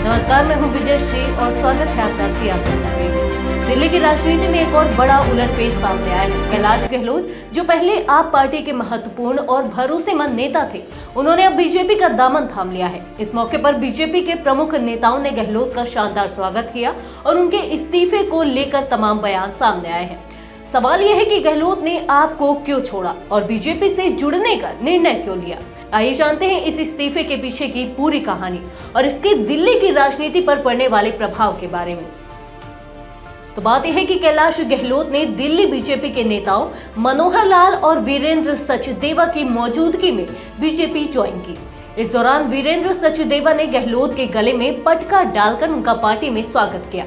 नमस्कार, मैं हूं विजय श्री और स्वागत है आपका सियासत में। दिल्ली की राजनीति में एक और बड़ा उलटफेर सामने आया है। कैलाश गहलोत, जो पहले आप पार्टी के महत्वपूर्ण और भरोसेमंद नेता थे, उन्होंने अब बीजेपी का दामन थाम लिया है। इस मौके पर बीजेपी के प्रमुख नेताओं ने गहलोत का शानदार स्वागत किया और उनके इस्तीफे को लेकर तमाम बयान सामने आए हैं। सवाल यह है कि गहलोत ने आपको क्यों छोड़ा और बीजेपी से जुड़ने का निर्णय क्यों लिया। आइए जानते हैं इस इस्तीफे के पीछे की पूरी कहानी और इसके दिल्ली की राजनीति पर पड़ने वाले प्रभाव के बारे में। तो बात यह है कि कैलाश गहलोत ने दिल्ली बीजेपी के नेताओं मनोहर लाल और वीरेंद्र सचदेवा की मौजूदगी में बीजेपी ज्वाइन की। इस दौरान वीरेंद्र सचदेवा ने गहलोत के गले में पटका डालकर उनका पार्टी में स्वागत किया।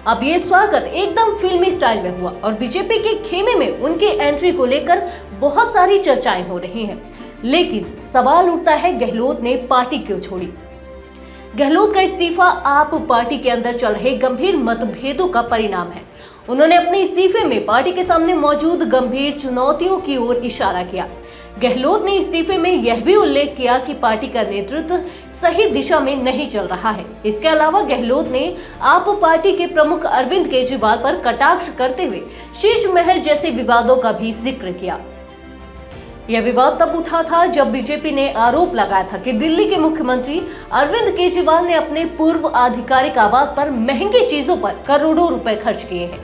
अब ये स्वागत एकदम फिल्मी स्टाइल में हुआ और बीजेपी के खेमे में उनकी एंट्री को लेकर बहुत सारी चर्चाएं हो रही हैं। लेकिन सवाल उठता है, गहलोत ने पार्टी क्यों छोड़ी। गहलोत का इस्तीफा आप पार्टी के अंदर चल रहे गंभीर मतभेदों का परिणाम है। उन्होंने अपने इस्तीफे में पार्टी के सामने मौजूद गंभीर चुनौतियों की ओर इशारा किया। गहलोत ने इस्तीफे में यह भी उल्लेख किया कि पार्टी का नेतृत्व सही दिशा में नहीं चल रहा है। इसके अलावा गहलोत ने आप पार्टी के प्रमुख अरविंद केजरीवाल पर कटाक्ष करते हुए शीश महल जैसे विवादों का भी जिक्र किया। यह विवाद तब उठा था जब बीजेपी ने आरोप लगाया था कि दिल्ली के मुख्यमंत्री अरविंद केजरीवाल ने अपने पूर्व आधिकारिक आवास पर महंगी चीजों पर करोड़ों रुपए खर्च किए हैं।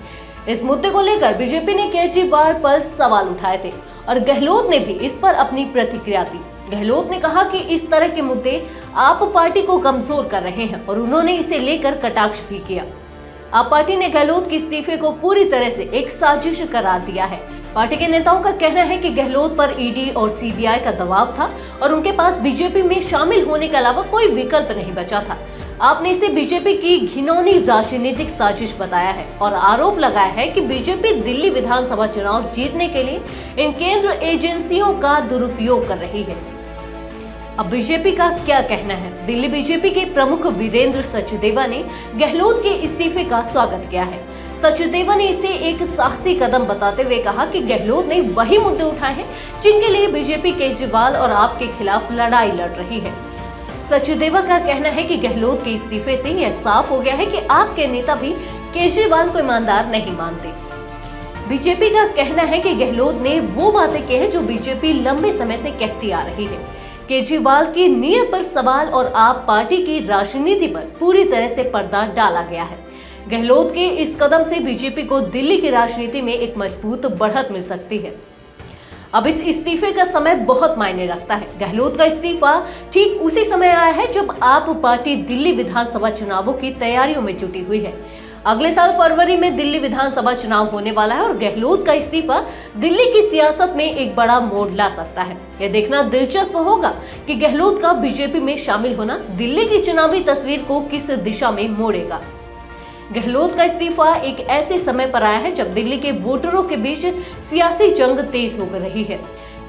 इस मुद्दे को लेकर बीजेपी ने केजरीवाल पर सवाल उठाए थे और गहलोत ने भी इस पर अपनी प्रतिक्रिया दी। गहलोत ने कहा कि इस तरह के मुद्दे आप पार्टी को कमजोर कर रहे हैं और उन्होंने इसे लेकर कटाक्ष भी किया। आप पार्टी ने गहलोत के इस्तीफे को पूरी तरह से एक साजिश करार दिया है। पार्टी के नेताओं का कहना है कि गहलोत पर ईडी और सीबीआई का दबाव था और उनके पास बीजेपी में शामिल होने के अलावा कोई विकल्प नहीं बचा था। आपने इसे बीजेपी की घिनौनी राजनीतिक साजिश बताया है और आरोप लगाया है कि बीजेपी दिल्ली विधानसभा चुनाव जीतने के लिए इन केंद्र एजेंसियों का दुरुपयोग कर रही है। अब बीजेपी का क्या कहना है। दिल्ली बीजेपी के प्रमुख वीरेंद्र सचदेवा ने गहलोत के इस्तीफे का स्वागत किया है। सचदेवा ने इसे एक साहसी कदम बताते हुए कहा कि गहलोत ने वही मुद्दे उठाए हैं जिनके लिए बीजेपी केजरीवाल और आप के खिलाफ लड़ाई लड़ रही है। सचदेवा का कहना है कि गहलोत के इस्तीफे से यह साफ हो गया है कि आपके नेता भी केजरीवाल को ईमानदार नहीं मानते। बीजेपी का कहना है कि गहलोत ने वो बातें की हैं जो बीजेपी लंबे समय से कहती आ रही है। केजरीवाल की नीयत पर सवाल और आप पार्टी की राजनीति पर पूरी तरह से पर्दा डाला गया है। गहलोत के इस कदम से बीजेपी को दिल्ली की राजनीति में एक मजबूत बढ़त मिल सकती है। अब इस इस्तीफे का समय बहुत मायने रखता है। गहलोत का इस्तीफा ठीक उसी समय आया है जब आप पार्टी दिल्ली विधानसभा चुनावों की तैयारियों में जुटी हुई है। अगले साल फरवरी में दिल्ली विधानसभा चुनाव होने वाला है और गहलोत का इस्तीफा दिल्ली की सियासत में एक बड़ा मोड़ ला सकता है। यह देखना दिलचस्प होगा कि गहलोत का बीजेपी में शामिल होना दिल्ली की चुनावी तस्वीर को किस दिशा में मोड़ेगा। गहलोत का इस्तीफा एक ऐसे समय पर आया है जब दिल्ली के वोटरों के बीच सियासी जंग तेज हो रही है।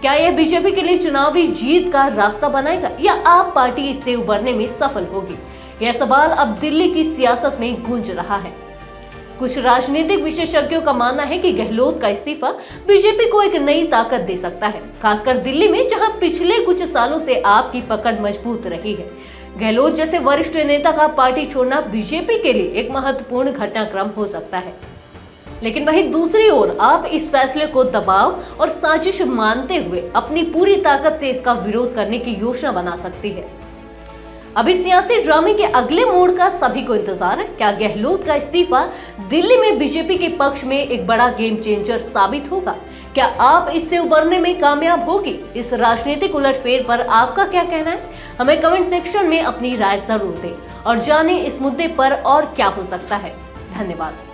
क्या यह बीजेपी के लिए चुनावी जीत का रास्ता बनाएगा या आप पार्टी इससे उबरने में सफल होगी? यह सवाल अब दिल्ली की सियासत में गूंज रहा है। कुछ राजनीतिक विशेषज्ञों का मानना है कि गहलोत का इस्तीफा बीजेपी को एक नई ताकत दे सकता है, खासकर दिल्ली में जहां पिछले कुछ सालों से आपकी पकड़ मजबूत रही है। गहलोत जैसे वरिष्ठ नेता का पार्टी छोड़ना बीजेपी के लिए एक महत्वपूर्ण घटनाक्रम हो सकता है। लेकिन वहीं दूसरी ओर आप इस फैसले को दबाव और साजिश मानते हुए अपनी पूरी ताकत से इसका विरोध करने की योजना बना सकती है। अभी सियासी ड्रामे के अगले मोड़ का सभी को इंतजार है। क्या गहलोत का इस्तीफा दिल्ली में बीजेपी के पक्ष में एक बड़ा गेम चेंजर साबित होगा? क्या आप इससे उबरने में कामयाब होगी? इस राजनीतिक उलटफेर पर आपका क्या कहना है? हमें कमेंट सेक्शन में अपनी राय जरूर दें और जानें इस मुद्दे पर और क्या हो सकता है। धन्यवाद।